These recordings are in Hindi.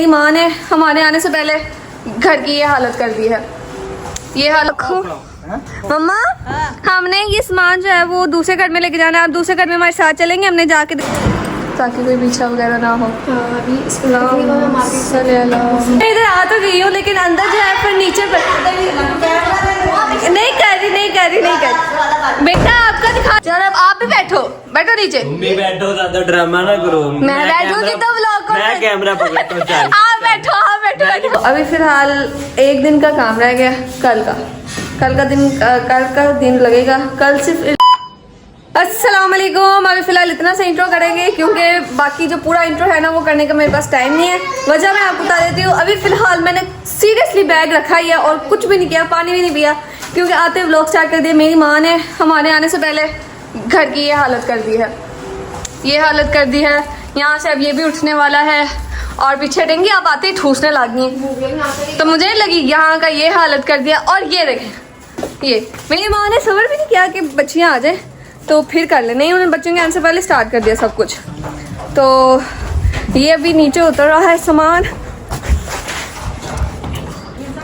मेरी माँ ने हमारे आने से पहले घर की ये हालत कर दी है। ये हालत मम्मा हमने ये सामान जो है वो दूसरे घर में लेके जाना है। आप दूसरे घर में हमारे साथ चलेंगे, हमने जाके ताकि कोई पीछा वगैरह ना हो। इधर आ तो गई हूँ लेकिन अंदर जो है फर्नीचर पर नहीं कर रही बेटा आपका दिखा। चलो अब आप भी बैठो नीचे। तुम भी बैठो, ज्यादा ड्रामा ना करो। मैं बैठूंगी तो व्लॉग को मैं कैमरा पकड़ता हूं। चल आप बैठो। अभी फिलहाल एक दिन का काम रह गया। कल का दिन लगेगा। कल सिर्फ अस्सलाम वालेकुम। अभी फिलहाल इतना सा इंट्रो करेंगे क्योंकि बाकी जो पूरा इंट्रो है ना वो करने का मेरे पास टाइम नहीं है। वजह मैं आपको बता देती हूँ। अभी फिलहाल मैंने सीरियसली बैग रखा ही है और कुछ भी नहीं किया, पानी भी नहीं पिया क्योंकि आते व्लॉग स्टार्ट कर दिया। मेरी माँ ने हमारे आने से पहले घर की ये हालत कर दी है। यहाँ से अब ये भी उठने वाला है और पीछे डेंगी आप आते ही ठूसने लगी। तो मुझे लगी यहाँ का ये हालत कर दिया। और ये देखें, ये मेरी माँ ने सबर भी नहीं किया कि बच्चियाँ आ जाए तो फिर कर ले। नहीं, उन्होंने बच्चों के आने से पहले स्टार्ट कर दिया सब कुछ। तो ये अभी नीचे उतर रहा है सामान।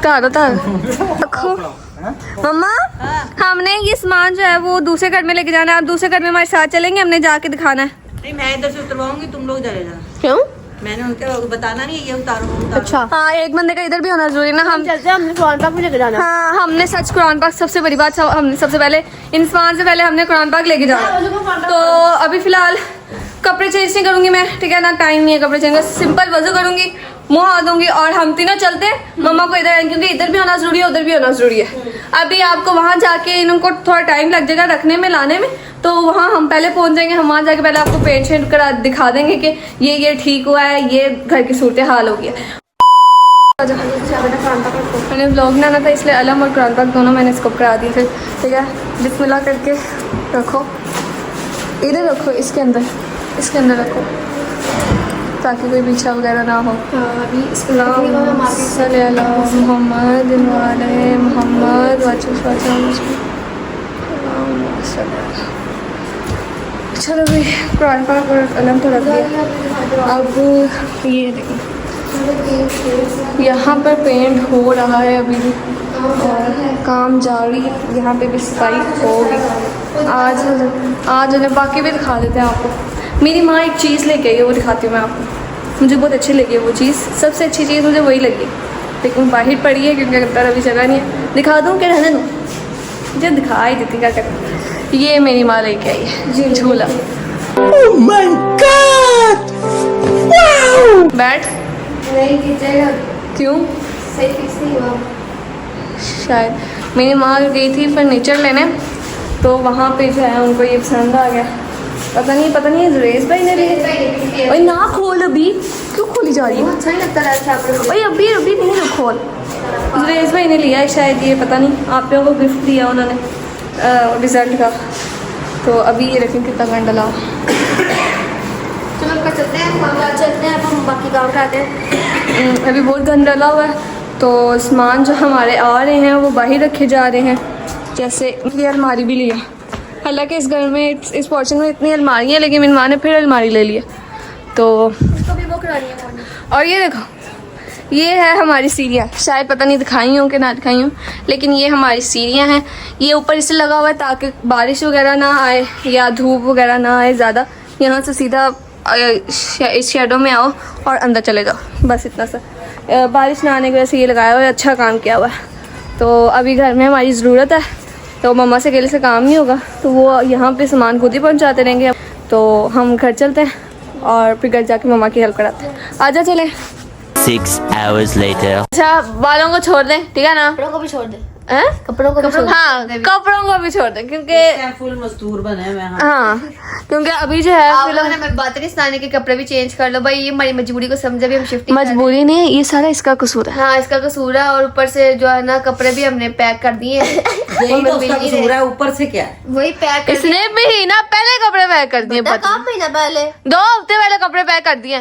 रखो मम्मा हमने ये सामान जो है वो दूसरे घर में लेके जाना है। आप दूसरे घर में हमारे साथ चलेंगे, हमने जाके दिखाना है। नहीं, मैं इधर से उतरवाऊंगी, तुम लोग चले जाना। क्यों? मैंने उनके बताना नहीं, ये उतारो। अच्छा हाँ, एक बंदे का इधर भी होना जरूरी ना। हम चलते हैं, हमने कुरान पाक भी लेके जाना। हाँ, हमने सच कुरान पाक सबसे बड़ी बात, हमने सबसे पहले इन सामान से पहले हमने कुरान पाक लेके जाना। तो अभी फिलहाल कपड़े चेंज नहीं करूंगी मैं, ठीक है ना, टाइम नहीं है कपड़े चेंज का। सिंपल वजू करूंगी, मुँह हाथ दूंगी और हम तीनों चलते हैं मम्मा को इधर, क्योंकि इधर भी होना जरूरी है उधर भी होना जरूरी है। अभी आपको वहाँ जाके इनको थोड़ा टाइम लग जाएगा रखने में, लाने में। तो वहाँ हम पहले पहुँच जाएंगे। हम वहाँ जाके पहले आपको पेंट शेंट करा दिखा देंगे कि ये ठीक हुआ है, ये घर की सूरत हाल हो गई है। मैंने व्लॉग में आना था इसलिए अलम और कुरान पाक दोनों मैंने स्कोप करा दी। फिर ठीक है, बिस्मिल्लाह करके रखो, इधर रखो, इसके अंदर रखो ताकि कोई पीछा वगैरह ना हो। मोहम्मद चलो भाई, कुरान पाक और कलम तो रख दिया। अब ये देखो, यहाँ पर पेंट हो रहा है अभी भी और काम जारी। यहाँ पे भी सफाई होगी आज बाकी भी दिखा देते हैं आपको। मेरी माँ एक चीज़ लेके आई है, वो दिखाती हूँ मैं आपको। मुझे बहुत अच्छी लगी है वो चीज़, सबसे अच्छी चीज़ मुझे वही लगी, लेकिन बाहर पड़ी है क्योंकि अंदर अभी जगह नहीं है। दिखा दूँ क्या, रहने दूँ, मुझे दिखा ही देती क्या करें। ये मेरी माँ लेके आई है झूला। Oh my God, wow. बैठ नहीं खींचेगा। क्यों? सही फिक्स नहीं हुआ शायद। मेरी माँ गई थी फर्नीचर लेने, तो वहाँ पे जो है उनको ये पसंद आ गया। पता नहीं जुरेश भाई ने लिए। ओए ना खोल, अभी क्यों खोली जा रही है? अच्छा नहीं लगता रहता। ओए अभी नहीं तो खोल। जुरेश भाई ने लिया है शायद, ये पता नहीं, आप लोगों को गिफ्ट दिया उन्होंने रिजल्ट का। तो अभी ये रखें कितना गंदा ला। चलो चलते हैं, अब हम बाकी काम कराते हैं। अभी बहुत गंदा डला हुआ है। तो सामान जो हमारे आ रहे हैं वो बाहर रखे जा रहे हैं। जैसे ये अलमारी भी लिया, हालांकि इस घर में इस पोर्शन में इतनी अलमारी है, लेकिन मेरी माँ ने फिर अलमारी ले लिया। तो उसको भी वो करानी है। और ये देखो, ये है हमारी सीढ़ियाँ। शायद पता नहीं दिखाई हूँ कि ना दिखाई हूँ, लेकिन ये हमारी सीढ़ियाँ हैं। ये ऊपर इससे लगा हुआ है ताकि बारिश वगैरह ना आए या धूप वगैरह ना आए ज़्यादा। यहाँ से सीधा इस शेडो में आओ और अंदर चले जाओ, बस इतना सा। बारिश ना आने की वजह से ये लगाया हुआ है, अच्छा काम किया हुआ है। तो अभी घर में हमारी ज़रूरत है, तो मम्मा से अकेले से काम नहीं होगा, तो वो यहाँ पे सामान खुद ही पहुँचाते रहेंगे। तो हम घर चलते हैं और फिर घर जाके मम्मा की हेल्प कराते हैं। आजा चले। 6 hours later. अच्छा, बालों को छोड़ दें, ठीक है ना? कपड़ों को भी छोड़ दे। कपड़ों को भी छोड़, हाँ कपड़ों को भी छोड़ दें क्योंकि फुल मजदूर बने मैं। हाँ, क्योंकि अभी जो है आप लोगों ने मैं बात नहीं सुनाने के कपड़े भी चेंज कर लो भाई, ये हमारी मजबूरी को समझे भी हम शिफ्टिंग मजबूरी नहीं है, ये सारा इसका कसूर है। हाँ, इसका कसूर है। और ऊपर से जो है ना कपड़े भी हमने पैक कर दिए हैं। यही तो उसका कसूर है, ऊपर से क्या है? वही पैक कर इसने भी ना पहले कपड़े पैक कर दिए, दिया। कब महीना पहले 2 हफ्ते पहले कपड़े पैक कर दिए।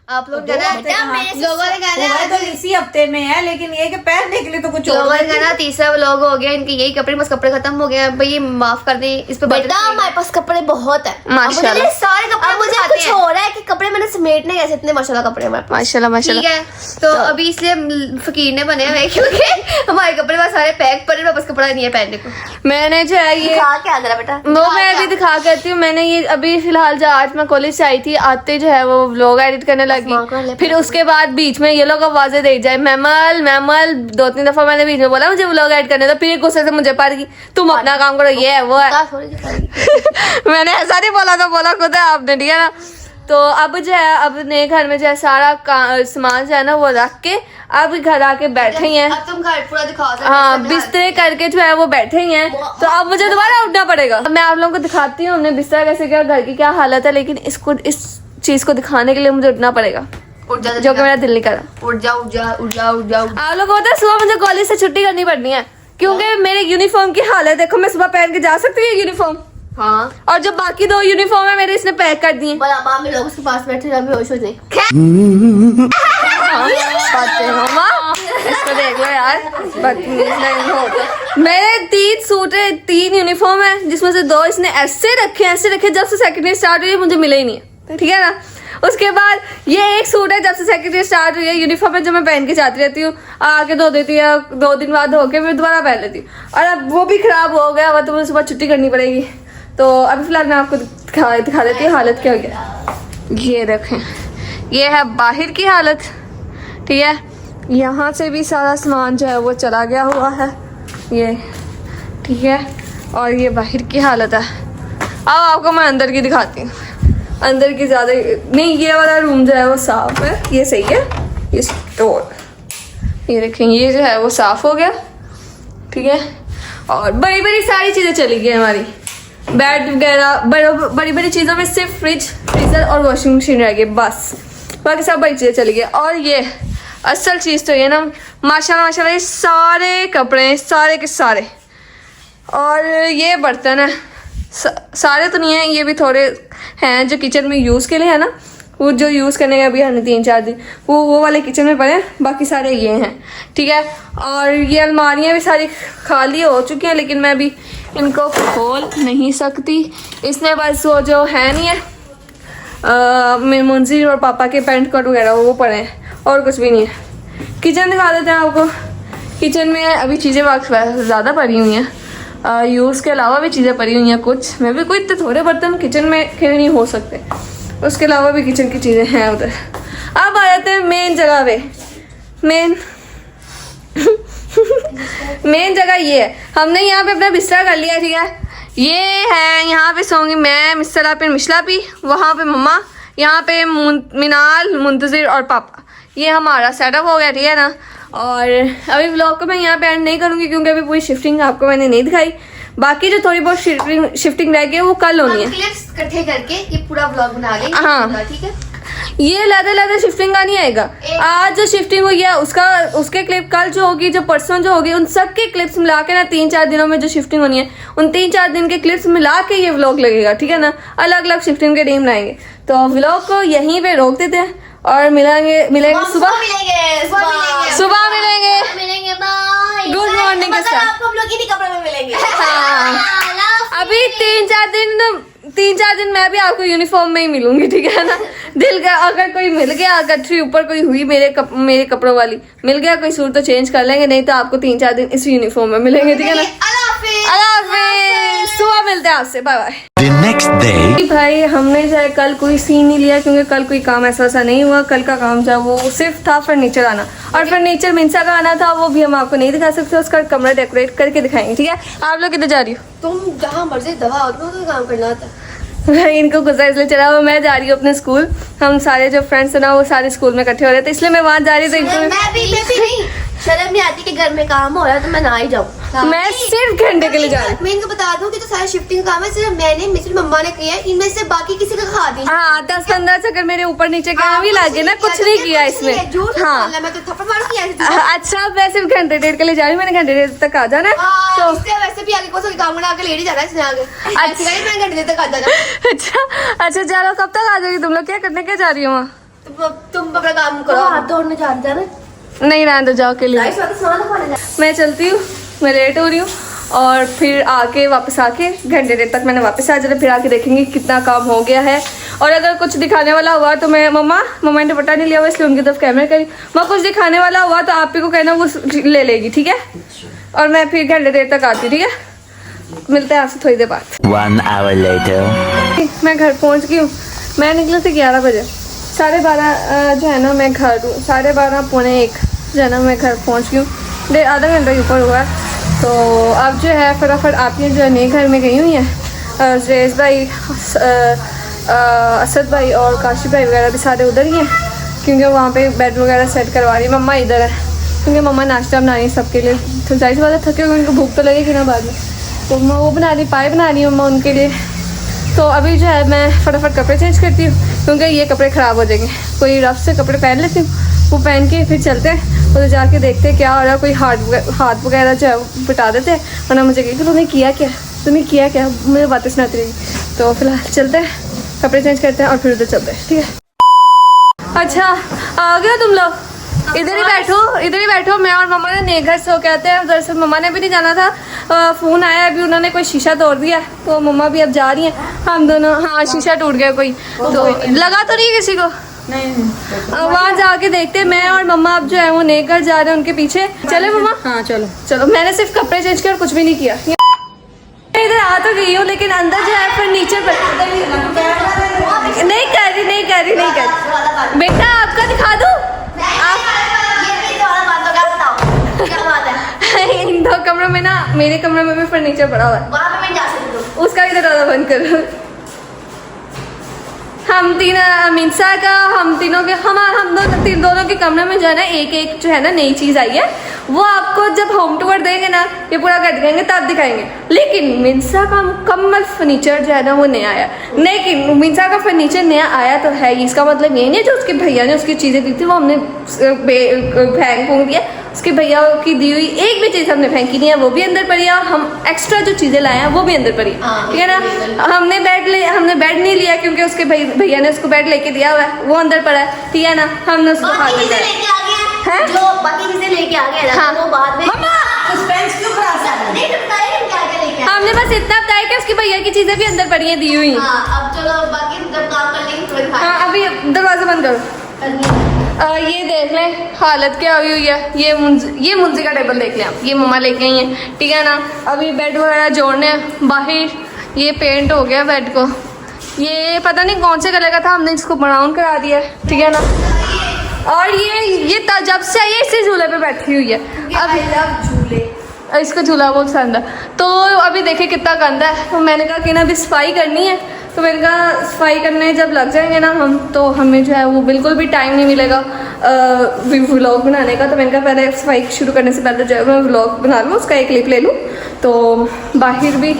आप लोग कहना लोगों ने कहना वो तो इसी हफ्ते में है, लेकिन ये कि पहनने के लिए तो कुछ और लोगों ने कहना तीसरा व्लॉग हो गया, इनके यही कपड़े, बस कपड़े खत्म हो गए भाई, माफ कर दें इस पे। बेटा हमारे पास कपड़े बहुत है माशाल्लाह। सारे कपड़े, मुझे कुछ हो रहा है कि कपड़े मैंने समेटने कैसे, इतने माशाल्लाह कपड़े हमारे पास। माशाल्लाह माशाल्लाह। ठीक है, तो अभी इसलिए फकीर ने बने हुए क्योंकि हमारे कपड़े बस सारे पैक पड़े, बस कपड़ा नहीं है पहनने को। मैंने जो है ये दिखा क्या अंदर बेटा, वो मैं अभी दिखा के आती हूँ। मैंने ये अभी फिलहाल जो आज मैं कॉलेज से आई थी, आते जो है वो व्लॉग एडिट करने लगी। फिर उसके बाद बीच में ये लोग आवाजें दे जाए मैमल मैमल, 2-3 दफा मैंने बीच में बोला मुझे व्लॉग एडिट करने दो, फिर गुस्से से मुझे पार की तुम अपना काम करो, ये है वो है। मैंने ऐसा नहीं बोला था, बोला खुद है आपने, ठीक है ना। तो अब जो है अब नए घर में जो है सारा सामान जो है ना वो रख के अब घर आके बैठे ही हैं। अब तुम घर पूरा दिखा सकते हो। हाँ, बिस्तर करके जो है वो बैठे ही हैं। तो अब मुझे दोबारा उठना पड़ेगा। मैं आप लोगों को दिखाती हूँ हमने बिस्तर कैसे किया, घर की क्या हालत है, लेकिन इसको इस चीज को दिखाने के लिए मुझे उठना पड़ेगा, जो कि मेरा दिल नहीं करा। उठ जाओ उठ जाओ उठ जाओ उठ जाओ। आप लोगों को पता है सुबह मुझे कॉलेज से छुट्टी करनी पड़नी है क्योंकि मेरे यूनिफॉर्म की हालत देखो। मैं सुबह पहन के जा सकती हूँ यूनिफॉर्म, हाँ, और जो बाकी 2 यूनिफॉर्म है मेरे इसने पैक कर दिए। मामा में लोग उसके पास बैठे अभी होश हो जाए। मामा इसको देख लो यार, नहीं होता। मेरे 3 सूट है, 3 यूनिफॉर्म है, जिसमें से 2 इसने ऐसे रखे जब से सेकंड ईयर स्टार्ट हुई है मुझे मिले ही नहीं है, ठीक है ना। उसके बाद ये एक सूट है जब से सेकंड ईयर स्टार्ट हुई है, यूनिफॉर्म है जो मैं पहन के जाती रहती हूँ, आके धो देती है, 2 दिन बाद धो के फिर दोबारा पहन लेती हूँ, और अब वो भी खराब हो गया, तो मुझे सुबह छुट्टी करनी पड़ेगी। तो अभी फिलहाल मैं आपको दिखा देती हूँ हालत क्या हो गया। ये देखें, ये है बाहर की हालत, ठीक है। यहाँ से भी सारा सामान जो है वो चला गया हुआ है, ये ठीक है, और ये बाहर की हालत है। अब आपको मैं अंदर की दिखाती हूँ। अंदर की ज़्यादा नहीं, ये वाला रूम जो है वो साफ है, ये सही है। ये स्टोर, ये देखें, ये जो है वो साफ हो गया, ठीक है। और बड़ी बड़ी सारी चीज़ें चली गई हमारी, बेड वगैरह, बड़ी बड़ी चीज़ों में सिर्फ फ्रिज, फ्रीजर और वॉशिंग मशीन रह गई, बस बाकी सब बड़ी चीज़ें चली गई। और ये असल चीज़ तो ये ना, माशाल्लाह माशाल्लाह, ये सारे कपड़े सारे के सारे, और ये बर्तन है, सारे तो नहीं है, ये भी थोड़े हैं जो किचन में यूज़ के लिए है ना, वो जो यूज़ करने का अभी हमने 3-4 दिन वो वाले किचन में पड़े हैं, बाकी सारे ये हैं, ठीक है। और ये अलमारियाँ भी सारी खाली हो चुकी हैं, लेकिन मैं अभी इनको खोल नहीं सकती, इसमें बस वो जो है नहीं है मुंजी और पापा के पेंट कोट वगैरह वो पड़े हैं, और कुछ भी नहीं है। किचन दिखा देते हैं आपको। किचन में अभी चीज़ें ज़्यादा पड़ी हुई हैं, यूज़ के अलावा भी चीज़ें पड़ी हुई हैं कुछ, मैं भी कोई इतने थोड़े बर्तन किचन में खेल नहीं हो सकते, उसके अलावा भी किचन की चीज़ें हैं उधर। अब आ जाते हैं मेन जगह पे। मेन जगह ये है, हमने यहाँ पे अपना बिस्तर कर लिया, ठीक है। ये है, यहाँ पे सोऊंगी मैं, मिस्टर पे मिशला पी, वहाँ पे मम्मा, यहाँ पे मिनाल, मुंतजिर और पापा। ये हमारा सेटअप हो गया, ठीक है ना। और अभी व्लॉग को मैं यहाँ पे एंड नहीं करूँगी क्योंकि अभी पूरी शिफ्टिंग आपको मैंने नहीं दिखाई, बाकी जो थोड़ी बहुत शिफ्टिंग रह गई है वो कल होनी है। क्लिप्स इकट्ठे करके ये पूरा व्लॉग बना लेंगे, हाँ ठीक है। ये लैदर शिफ्टिंग का नहीं आएगा। आज जो शिफ्टिंग हुई है उसके क्लिप कल जो होगी, जो परसों जो होगी, उन सब के क्लिप्स मिला के ना 3-4 दिनों में जो शिफ्टिंग होनी है उन 3-4 दिन के क्लिप्स मिला के ये व्लॉग लगेगा, ठीक है ना। अलग अलग शिफ्टिंग के दिन बनाएंगे। तो व्लॉग को यहीं पे रोक देते हैं और मिलेंगे सुबह मिलेंगे बाय। गुड मॉर्निंग के साथ। आपको हम लोग इन्हीं कपड़े में मिलेंगे। अभी 3-4 दिन मैं भी आपको यूनिफॉर्म में ही मिलूंगी, ठीक है ना। दिल का अगर कोई मिल गया, गठरी ऊपर कोई हुई मेरे कपड़ों वाली मिल गया कोई सूट तो चेंज कर लेंगे, नहीं तो आपको 3-4 दिन इस यूनिफॉर्म में मिलेंगे, ठीक है ना। अल्लाह हाफिज़, सुबह मिलते हैं आपसे, bye bye. The next day. भाई हमने जो है कल कोई सीन नहीं लिया क्योंकि कल कोई काम ऐसा नहीं हुआ। कल का काम जो है वो सिर्फ था फर्नीचर आना, और फर्नीचर मिंसा का आना था, वो भी हम आपको नहीं दिखा सकते, उसका कमरा डेकोरेट करके दिखाएंगे, ठीक है। आप लोग किधर जा रही हो? तुम जहाँ मर्जी दवा हो, तो काम करना होता भाई इनको गुस्सा इसलिए चला हुआ, मैं जा रही हूँ अपने स्कूल, हम सारे जो फ्रेंड्स है ना वो सारे स्कूल में इकट्ठे हो रहे थे, इसलिए मैं वहाँ जा रही थी। मैं भी नहीं, शर्म नहीं आती कि घर में काम हो रहा है तो मैं ना ही जाऊँ। मैं सिर्फ घंटे के लिए जा रही हूँ। मैं इनको बता दूं कि तो सारा शिफ्टिंग काम है सिर्फ मैंने, मिसेज मम्मा ने किया है, इनमें से बाकी किसी का खा दी। हाँ 10-15 चक्कर मेरे ऊपर नीचे के भी लागे ना, कुछ नहीं किया इसमें। हाँ मैं तो थप्पड़ मार किया। अच्छा मैं सिर्फ घंटे डेढ़ के लिए जा रही हूँ, मैंने घंटे डेढ़ तक आ जाना। तो वैसे भी आगे को काम बना के ले ही जाना है इसने आगे। अच्छा मैं घंटे देर तक आ जाना। अच्छा चलो कब तक आ जाएगी तुम लोग? क्या करने क्या जा रही हो वहाँ? तुम अपना काम करो, हाथ धोने जानते हैं ना। नहीं रहने दो, जाओ के लिए मैं चलती हूँ, मैं लेट हो रही हूँ। और फिर आके वापस आके घंटे देर तक मैंने वापस आ जाना, फिर आके देखेंगे कितना काम हो गया है। और अगर कुछ दिखाने वाला हुआ तो मैं मम्मा ने दुपट्टा नहीं लिया हुआ इसलिए उनकी तरफ कैमरा करी, मैं कुछ दिखाने वाला हुआ तो आप ही को कहना वो ले लेगी, ठीक है। और मैं फिर घंटे देर तक आती हूँ, ठीक है। मिलते हैं आपसे थोड़ी देर बाद। 1 hour later. मैं घर पहुँच गई हूँ। मैं निकली थी 11 बजे, 12:30 जो है ना मैं घर हूँ, 12:30 पौने 1 जो है ना मैं घर पहुँच गई हूँ। आधा घंटा के ऊपर हुआ है। तो अब जो है फटाफट आप ये जो है नए घर में गई हुई हैं। जयेश भाई, असद भाई और काशी भाई वगैरह भी सारे उधर ही हैं, क्योंकि वहाँ पे बेड वगैरह सेट करवा रही। मम्मा इधर है क्योंकि मम्मा नाश्ता बना रही है सबके लिए। तो जाहिर सी बात है थके हुए उनको भूख तो लगेगी ना बाद में, तो मैं वो बना रही, पाए बना रही हूँ मम्मा उनके लिए। तो अभी जो है मैं फटाफट कपड़े चेंज करती हूँ क्योंकि ये कपड़े ख़राब हो जाएंगे। कोई रफ से कपड़े पहन लेती हूँ, वो पहन के फिर चलते हैं उधर जाके देखते हैं क्या हो रहा है। कोई हाथ वगैरह जो है वो बता देते हैं, वरना मुझे कही तुमने किया क्या, मुझे बातें सुनाती रहेगी। तो फिलहाल चलते हैं, कपड़े चेंज करते हैं और फिर उधर चलते हैं, ठीक है। अच्छा आ गया तुम लोग, इधर ही बैठो। मैं और मम्मा ने नए घर से होके आते हैं। दरअसल मम्मा ने भी नहीं जाना था, फ़ोन आया अभी, उन्होंने कोई शीशा तोड़ दिया तो मम्मा भी अब जा रही हैं। हम दोनों, हाँ शीशा टूट गया कोई, तो लगा तो नहीं किसी को, नहीं वहाँ जाके देखते हैं। मैं और मम्मा अब जो है वो नए घर जा रहे हैं उनके पीछे। चले मम्मा? हाँ चलो। मैंने सिर्फ कपड़े चेंज किए और कुछ भी नहीं किया। इधर आ तो गई हूँ लेकिन अंदर जो है फर्नीचर पर नहीं कर रही। बेटा आपका दिखा दूँ? इन 2 कमरों में ना, मेरे कमरे में भी फर्नीचर पड़ा हुआ है, उसका भी दरवाजा बंद करो। हम मिंसा का, हम तीनों के, हम दोनों के कमरे में जो है ना एक जो है ना नई चीज़ आई है, वो आपको जब होम टूर देंगे ना, ये पूरा कर दिखाएंगे तब दिखाएंगे। लेकिन मिंसा का मुकम्मल फर्नीचर जो है ना वो नया आया। लेकिन मिंसा का फर्नीचर नया आया तो है, इसका मतलब ये नहीं जो उसके भैया ने उसकी चीज़ें दी थी वो हमने फेंक फूंक दिया। उसके भैया की दी हुई एक भी चीज़ हमने फेंकी नहीं है, वो भी अंदर पड़ी है। हम एक्स्ट्रा जो चीज़ें लाए हैं वो भी अंदर पड़ी है, ठीक है ना। हमने बेड नहीं लिया क्योंकि उसके भैया ने उसको बेड लेके दिया हुआ है, वो अंदर पड़ा है, ठीक है ना। हमने उसको बाकी चीजें लेके आ गए ना, वो बाद में सस्पेंस क्यों खराब कर रहे हो? नहीं बताइए हम क्या लेके आए। हमने बस इतना बताया कि उसके भैया की चीजें भी अंदर पड़ी हैं दी हुई। हाँ अब चलो बाकी जब काम कर लेंगे थोड़ी खाएंगे। हाँ अभी दरवाजा बंद करो। ये देख लें हालत क्या हुई हुई है। ये मुंजी का टेबल देख लें आप, ये मम्मा लेके आई हैं, ठीक है ना। अभी बेड वगैरह जोड़ने हैं बाहर, ये पेंट हो गया बेड को, ये पता नहीं कौन से कलर का था, हमने इसको ब्राउन करा दिया, ठीक है ना। और ये जब से आई है इसी झूले पे बैठी हुई है। अब झूले, इसको झूला बहुत पसंद है। तो अभी देखे कितना गंदा है, तो मैंने कहा कि ना अभी सफाई करनी है, तो मैंने कहा सफाई करने जब लग जाएंगे ना हम, तो हमें जो है वो बिल्कुल भी टाइम नहीं मिलेगा व्लॉग बनाने का। तो मैंने कहा पहले सफाई शुरू करने से पहले जो है मैं व्लॉग बना लूँ, उसका एक क्लिप ले लूँ। तो बाहर भी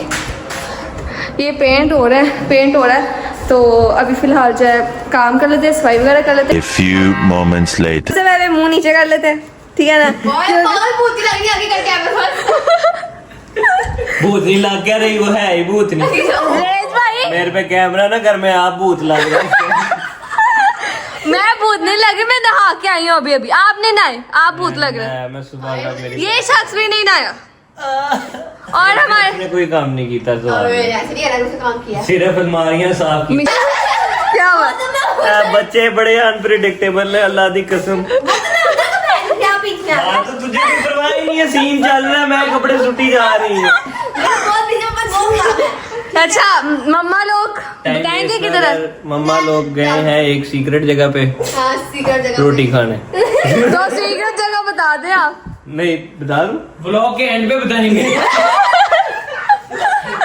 ये पेंट हो रहा है, तो अभी फिलहाल जो है काम कर लेते हैं, सफाई वगैरह कर लेते हैं। A few moments later. सबसे पहले मुंह नीचे कर लेते हैं, ठीक है ना। भूत नहीं लग गया रही, वो है ही भूत नहीं। जयेश भाई मेरे पे कैमरा ना कर, मैं आप भूत लग रहा है। मैं भूत नहीं लग रही, मैं नहा के आई हूँ अभी। आप नहीं नहाए, आप भूत लग रहे हैं। मैं सुबह का मेरी ये शख्स भी नहीं नहाया और हमारे ने कोई काम नहीं किया तो ऐसे नहीं है, काम किया सिर्फ अलमारियां साफ की। क्या हुआ? बच्चे बड़े अनप्रिडिक्टेबल है, अल्लाह दी कसम। क्या पीछे आ हाँ, तो तुझे कोई परवाह ही नहीं है, सीन चल रहा है, मैं कपड़े सुटी जा रही हूँ। बहुत पीछे पर वो क्या है। अच्छा मम्मा लोग बताएंगे किधर है? मम्मा लोग गए हैं एक सीक्रेट जगह पे हाँ सीक्रेट जगह रोटी खाने। तो सीक्रेट जगह बता दें आप। नहीं बता दूं? ब्लॉग के एंड पे बताएंगे।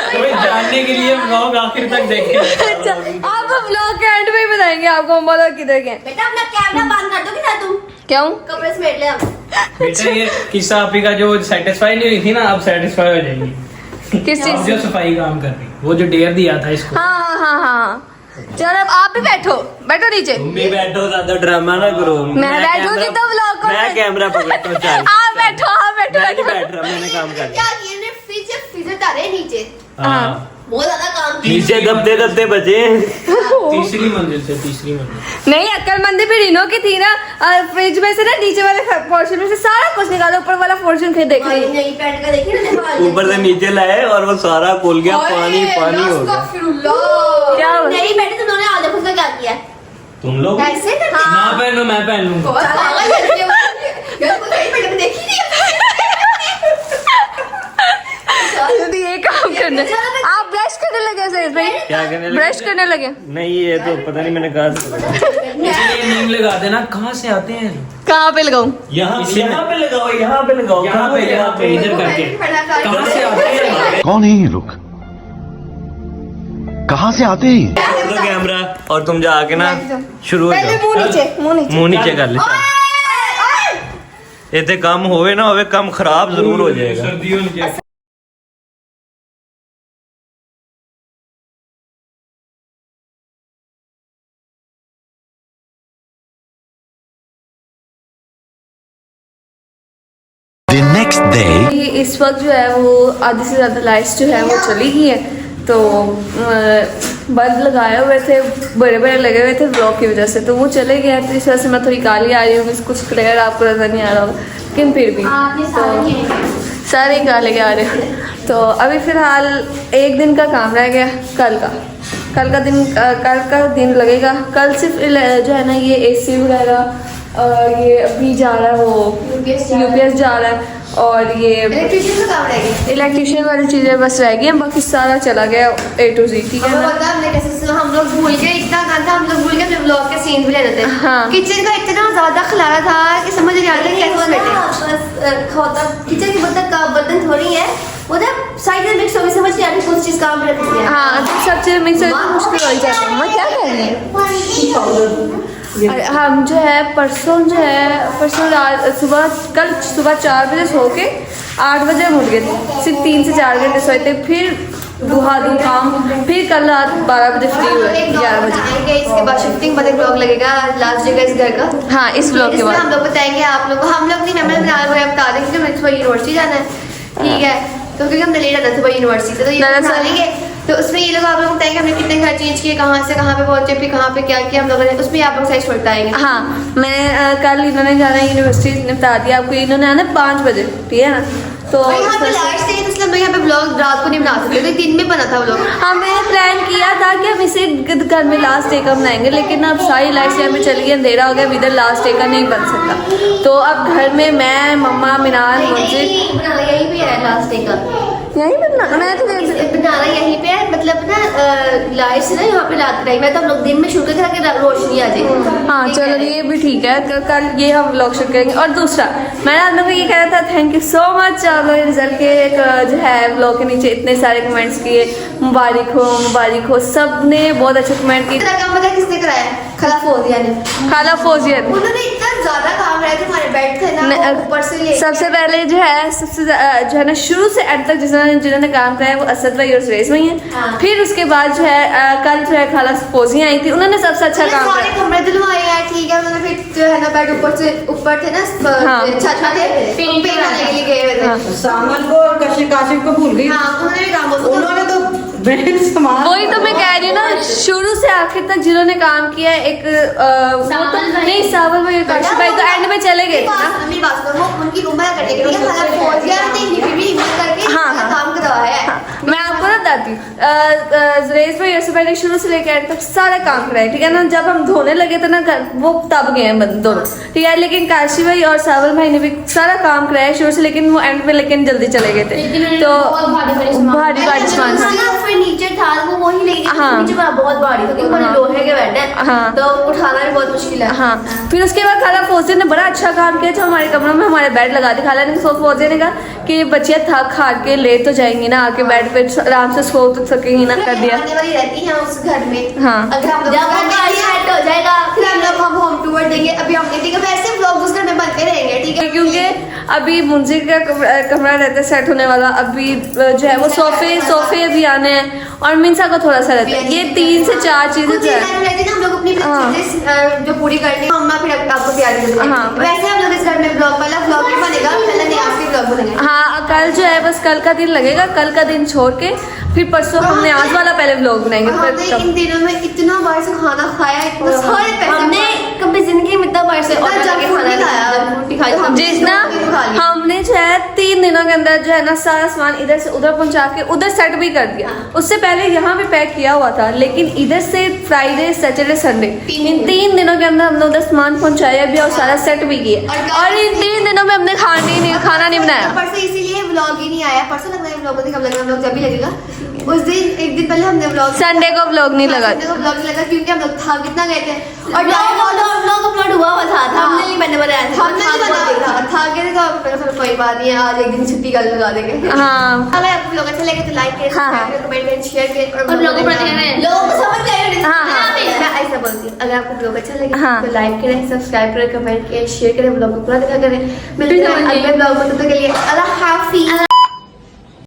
कोई जानने के लिए ब्लॉग आखिर तक देखें। अच्छा आप व्लॉग के एंड में ही बताएंगे आपको मम्मा लोग किधर गए। बेटा अपना कैमरा बंद कर दो कि ना तुम क्यों? कपड़े समेट ले हम। बेटा ये किस्सा आपी का जो सेटिस्फाई नहीं हुई थी ना, अब सेटिस्फाई हो जाएगी। किस चीज अब से? जो सफाई काम कर रही, वो जो डेयर दिया था इसको। हाँ चलो अब आप भी बैठो नीचे। तुम भी बैठो, ज्यादा ड्रामा ना करो। मैं बैठूंगी तो व्लॉग को मैं कैमरा पकड़ता हूँ, चल। आप बैठो मैं नहीं बैठ रहा, मैंने काम कर लिया। क्या ये ने फ्रिज तारे नीचे हाँ बहुत ज्यादा काम नीचे दबते दबते बचे। तीसरी मंजिल से तीसरी मंजिल। नहीं, अक्लमंदी भी रीनो की थी ना। फ्रिज में से ना नीचे वाले पोर्शन में से सारा कुछ निकाला, ऊपर वाला पोर्शन फिर देख रही। नहीं पैंट का देखिए ना, ऊपर से नीचे लाए और वो सारा खुल गया, पानी पानी हो गया। क्या हुआ? नहीं बैठे तो उन्होंने आधा फुल्का क्या किया है? तुम लोग ऐसे करते हैं? ना पहनो, मैं पहन लूंगा। बहुत पागल लड़के हो। यार कोई नहीं मैंने देखी नहीं यदि ये काम करना, आप ब्रश करने लगे सर भाई? क्या करने लगे? ब्रश करने लगे? नहीं, ये तो पता नहीं, मैंने कहा था। इसलिए नीम लगा देना। कहाँ से आते हैं? कहाँ पे लगाऊं? यहाँ इसी में। यहाँ पे लगाओ, यहाँ पे लगाओ, यहाँ पे इधर करके। कहाँ से आते हैं? कौन है ये लोग? कहाँ से आते हैं? पकड़ो कैमरा और तुम जाके ना शुरू हो पहले जाओ। मुंह नीचे, मुंह नीचे। मुंह नीचे कर ले। इतने काम होवे ना होवे, काम खराब जरूर हो जाएगा। सर्दियों में The next day. इस वक्त जो है वो आधी से ज़्यादा लाइट्स जो है वो चली गई है, तो बल्ब लगाए हुए थे, बड़े बड़े लगे हुए थे ब्लॉक की वजह से, तो वो चले गए हैं। तो इस वजह से मैं थोड़ी काली आ रही हूँ, कुछ क्लियर आपको नजर नहीं आ रहा होगा, लेकिन फिर भी तो सारे काले आ रहे हैं। तो अभी फ़िलहाल एक दिन का काम रह गया, कल का दिन लगेगा। कल सिर्फ जो है ना ये AC वगैरह ये अभी जा रहा है, वो UPS जा रहा है, और ये इलेक्ट्रिशियन का काम रह गया। इलेक्ट्रिशियन वाली चीज़ें बस रह गई हैं, बाकी सारा चला गया A to Z, ठीक है हमें ना? पता है हमने कैसे सुना, हम लोग भूल गए, इतना काम था, हम लोग भूल गए अपने ब्लॉग के सीन भी ले लेते हैं। हाँ। किचन का इतना ज्यादा खिलारा था कि समझ नहीं आ रहा था कैसे बैठे। किचन के बर्तन थोड़ी है, उधर साइड में मिक्स हो गई, समझ नहीं आ रही कौन सी चीज काम में रखती है। हाँ, तो सब चीज़ मिक्स करके मुश्किल हो जाता है। मैं क्या कर रही हूँ? अरे हम जो है परसों कल सुबह 4 बजे सो के 8 बजे हम उठ गए थे, सिर्फ 3 से 4 घंटे सोए थे। फिर दुहा काम, फिर कल रात 12 बजे फ्री हुए, 11 बजे। आएंगे इसके बाद शिफ्टिंग पर एक ब्लॉग लगेगा लास्ट जगह इस घर का। हाँ, इस ब्लॉग के इसमें बाद हम लोग बताएंगे आप लोग को, हम लोग नहीं मैं बता देंगे कि मुझे सुबह यूनिवर्सिटी जाना है, ठीक है, तो क्योंकि हमने लेट आना सुबह यूनिवर्सिटी, तो ये दरअसल- बता लेंगे। तो उसमें ये लोग आप लोग बताएंगे हमने कितने घर चेंज किए, कहाँ से कहाँ पे पहुंचे, फिर कहाँ पे क्या किया हम लोगों ने, उसमें आप लोग सही बताएंगे। हाँ, मैं कल इन्होंने जाना है यूनिवर्सिटी, ने बता दिया आपको, इन्होंने आना है 5 बजे, ठीक है ना? तो और यहाँ पे लाइट्स थे, तो इसलिए हम लोग यहाँ पे ब्लॉग रात को नहीं बना सकते, तो दिन में बना था ब्लॉग। हमने प्लान किया था कि हम इसे घर में लास्ट डे का बनाएंगे, लेकिन अब सारी लाइट्स यहाँ पे चली गई, अंधेरा हो गया, अब इधर लास्ट डे का नहीं बन सकता। तो अब घर में मैं, मम्मा, मिनाल, मुझे बनाना यहीं पे है लास्ट डे का, यही बनना। मैं तो बनाना यहीं पे है, मतलब ना लाइट्स ना यहाँ पे रात रही, मैं तो हम लोग दिन में शूट करा के रोशनी आ जाए। हाँ चलो, ये भी ठीक है, कल ये हम व्लॉग शूट करेंगे। और दूसरा मैंने आप लोगों को ये कहा था, थैंक यू सो मच आप लोग रिजल्ट के जो है व्लॉग के नीचे इतने सारे कमेंट्स किए, मुबारक हो, सब ने बहुत अच्छे कमेंट किए। इतना काम पता किसने कराया? खाला फौजिया ने। खाला फौजिया ने। उन्होंने इतना ज्यादा काम रहे थे, हमारे बेड थे ना वो ऊपर से ले सबसे पहले जो है ना शुरू से एंड तक जिन्होंने काम कराया वो असद भाई और सुरेश भाई हैं। हाँ। फिर उसके बाद जो है कल जो है खाला फौजिया आई थी, उन्होंने सबसे अच्छा काम सारे कराया। कमरे दिलवाए हैं, ठीक है, उन्होंने फिर जो है ना बेड ऊपर थे ना हाँ। छत थे, पेंट करने के लिए गए हुए हाँ। थे। सामान को और काशिफ को भूल गई। हाँ, उन्होंने भी काम होता उन्होंने तो बेड सामान, वही तो मैं कह रही हूँ ना, शुरू से आखिर तक जिन्होंने काम किया है, एक वो तो नहीं, सावल भाई, काशिफ भाई तो एंड में चले गए थे ना। मेरी बात सुनो, उनकी उम्र करने के लिए खाला फौजिया ने फिर भी हिम्मत करके हाँ, हाँ। काम करवाया है। मैं आपको ना बताती हूँ, जुरेश भाई और सुबह शुरू से लेकर एंड तक सारा काम कराया, ठीक है ना? जब हम धोने लगे थे ना वो तब गए हैं दोनों, ठीक है, लेकिन काशी भाई और सावल भाई ने भी सारा काम कराया शुरू से, लेकिन वो एंड में लेकिन जल्दी चले गए थे। तो भारी सामान फिर नीचे था वो वही लेके गए, हाँ। नीचे वाला बहुत भारी था क्योंकि हाँ। लोहे के बेड है, हाँ। तो उठाना भी बहुत मुश्किल है। हाँ, फिर उसके बाद खाला फौजिया ने बड़ा अच्छा काम किया, जो हमारे कमरों में हमारे बेड लगा दी। खाला ने फौजिया ने कहा कि बच्चियाँ थक हार के ले तो जाएंगी ना, आके बेड पे आराम से सो तो सकेंगी ना, कर दिया। आने वाली रहती है उस घर में। हाँ। अगर हम लोग जब हमारा सेट हो जाएगा फिर हम लोग हम होम टूर देंगे, अभी हम नहीं देंगे, वैसे व्लॉग उस घर में बनते रहेंगे, ठीक है? क्योंकि अभी मुंजी का कमरा रहता है सेट होने वाला, अभी जो है वो सोफे अभी आने हैं, और मिंसा का थोड़ा सा रहता है। ये 3 से 4 चीजें कुछ जो है। चीजें रहती है ना, हम लोग अपनी हाँ। चीजें जो पूरी करनी है, मम्मा फिर आपको तैयारी करती है। हाँ। वैसे हम लोग इस घर में व्लॉग वाला व्लॉग नहीं बनेगा, पहले नहीं आपके व्लॉग बनेंगे। हाँ, कल जो है बस कल का दिन लगेगा, कल का दिन छोड़ के फिर परसों हमने आज वाला पहले व्लॉग बनाएंगे हमने फिर इन दिनों में इतना बार से खाना खाया, इतना सारे पैसे हमने कभी जिंदगी में इतना बार से ऑर्डर करके खाना खाया, रोटी खाई। जितना हमने जो है 3 दिनों के अंदर जो है ना सारा सामान इधर से उधर पहुंचा के उधर सेट भी कर दिया। उससे पहले यहाँ पे पैक किया हुआ था, लेकिन इधर से फ्राइडे सैटरडे संडे इन 3 दिनों के अंदर हमने उधर सामान पहुंचाया भी और सारा सेट भी किया। और इन 3 दिनों में हमने खाना नहीं बनाया। परसों इसीलिए व्लॉग ही नहीं आया। परसों लग रहा है व्लॉग मुझे कब लग रहा है, व्लॉग जब भी लगेगा उस दिन, एक दिन पहले हमने व्लॉग, संडे को व्लॉग नहीं लगा। संडे को व्लॉग नहीं लगा क्योंकि हम लोग था कितना गए थे और व्लॉग अपलोड हुआ था, हमने नहीं मैंने बनाया था, हमने नहीं बनाया था गए तो फिर कोई बात नहीं है, आज एक दिन छुट्टी कल लगा देंगे। हाँ अगर आपको व्लॉग अच्छा लगे तो लाइक करें, हाँ, हाँ। सब्सक्राइब करें, कमेंट करें, शेयर करें और लोगों को समझ गए। हाँ, हाँ। मैं ऐसा बोलती हूँ, अगर आपको व्लॉग अच्छा लगे हाँ। तो लाइक करें, सब्सक्राइब करें, कमेंट करें, शेयर करें, व्लॉग को पूरा देखा करें। मिलते हैं अगले व्लॉग में, तब तक के लिए अल्लाह हाफिज़।